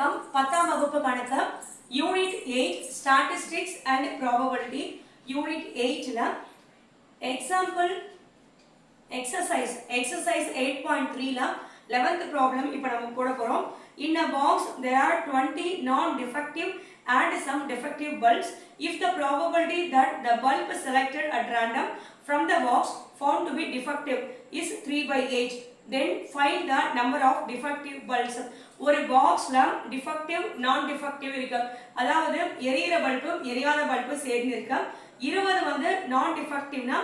வணக்கம் 10ஆம் வகுப்பு கணக்கு unit 8 statistics and probability unit 8 ல எக்ஸாம்பிள் exercise 8.3 ல 11th problem இப்போ நம்ம போட போறோம். In a box there are 20 non-defective and some defective bulbs. If the probability that the bulb selected at random from the box found to be defective is 3/8, then find the number of defective bulbs. ஒரு பாக்ஸ்ல defective நான் defective இருக்கு, அதாவது எரியிற bulb எரியாத bulb சேர்ந்து இருக்கு. 20 வந்து நான் டிஃபெக்டிவ்னா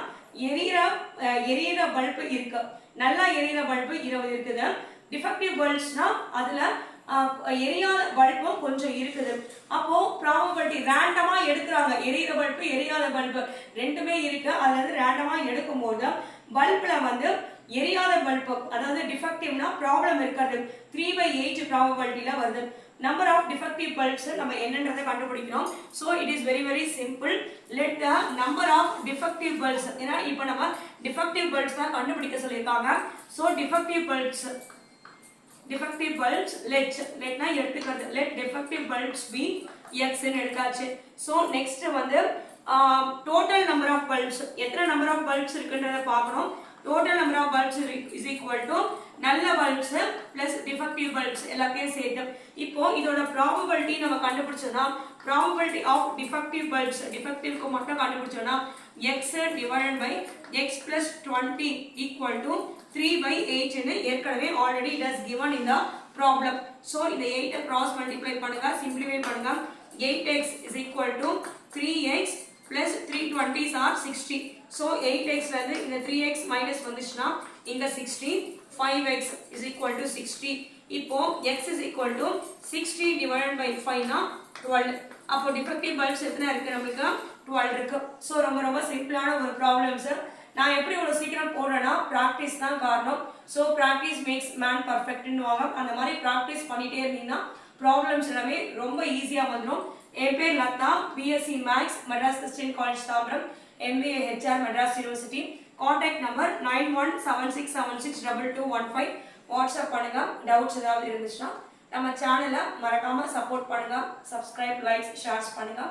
எரியிற பல்பு இருக்கு, நல்லா எரியிற பல்பு 20 இருக்குது. டிஃபெக்டிவ் பல்ப்ஸ்னா அதுல எரியாத பல்பும் கொஞ்சம் இருக்குது. அப்போ ப்ராபபிலிட்டி ரேண்டமா எடுக்கிறாங்க, எரியிற பல்பு எரியாத பல்பு ரெண்டுமே இருக்கு. அதுல இருந்து ரேண்டமா எடுக்கும் போது பல்புல வந்து எரியாத பல்பு அதாவது டிஃபெக்டிவ்னா ப்ராப்ளம் இருக்காது, 3/8 ப்ராபபிலிட்டில வருது. நம்பர் ஆஃப் டிஃபெக்டிவ் பல்ப்ஸ் நம்ம என்னன்றதை கண்டுபிடிக்கணும். So it is very very simple. Let the number of defective bulbs, ஏன்னா இப்போ நம்ம டிஃபெக்டிவ் பல்ப்ஸ் தான் கண்டுபிடிக்க சொல்லியிருக்காங்க. ஸோ டிஃபெக்டிவ் பல்ப்ஸ் லெட்னா எடுத்துக்கிறது, let defective bulbs B X ன்னு எடுத்தாச்சு. ஸோ நெக்ஸ்ட் வந்து டோட்டல் நம்பர் ஆஃப் பல்ப்ஸ், எத்தனை நம்பர் ஆஃப் பல்ப்ஸ் இருக்குன்றதை பார்க்கணும். Total number of bulbs is equal to நல்ல பல்ப்ஸ் பிளஸ் டிஃபெக்டிவ் பல்ப்ஸ் எல்லாத்தையும் சேர்த்து. இப்போ இதோட ப்ராபபிலிட்டி நம்ம கண்டுபிடிச்சோம்னா ப்ராபபிலிட்டி ஆஃப் டிஃபெக்டிவ் பல்ப்ஸ், டிஃபெக்டிவ்க்கு மட்டும் கண்டுபிடிச்சோம்னா x divided by x plus 20 equal to 3/8 ன்னு ஏற்கனவே already it has given in the problem. So இந்த 8 cross multiply பண்ணுங்க, சிம்பிளிஃபை பண்ணுங்க. 8x is equal to 3x plus 320s are 60. So 8x ல இருந்து இந்த 3x மைனஸ் வந்துச்சுன்னா இங்க 60, 5x is equal to 60. இப்போ x is equal to 60 divided by 5 னா 12. அப்போ டிஃபெக்டிவ் பல்ப்ஸ் எத்தனை இருக்கு, நமக்கு 12 இருக்கு. ஸோ ரொம்ப ரொம்ப சிம்பிளான ஒரு ப்ராப்ளம்ஸ். நான் எப்படி இவ்வளவு சீக்கிரம் போடுறேன்னா ப்ராக்டிஸ் தான் காரணம். ஸோ ப்ராக்டிஸ் மேக்ஸ் மேன் பர்ஃபெக்ட்னுவாங்க. அந்த மாதிரி ப்ராக்டிஸ் பண்ணிட்டே இருந்தீங்கன்னா ப்ராப்ளம்ஸ் எல்லாமே ரொம்ப ஈஸியா வந்துடும். என் பேர் Latha, BSc maths, Madras Christian college Tambaram, MBA HR Madras university. Contact number 9176762215. WhatsApp பண்ணுங்க, டவுட்ஸ் ஏதாவது இருந்துச்சுன்னா. நம்ம சேனலை மறக்காம சப்போர்ட் பண்ணுங்க, சப்ஸ்கிரைப், லைக்ஸ், ஷேர்ஸ் பண்ணுங்க.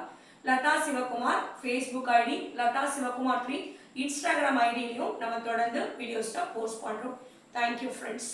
Latha Sivakumar Facebook ID, Latha Sivakumar 3 Instagram ஐடியிலையும் நம்ம தொடர்ந்து வீடியோஸ்ல போஸ்ட் பண்றோம். Thank you friends.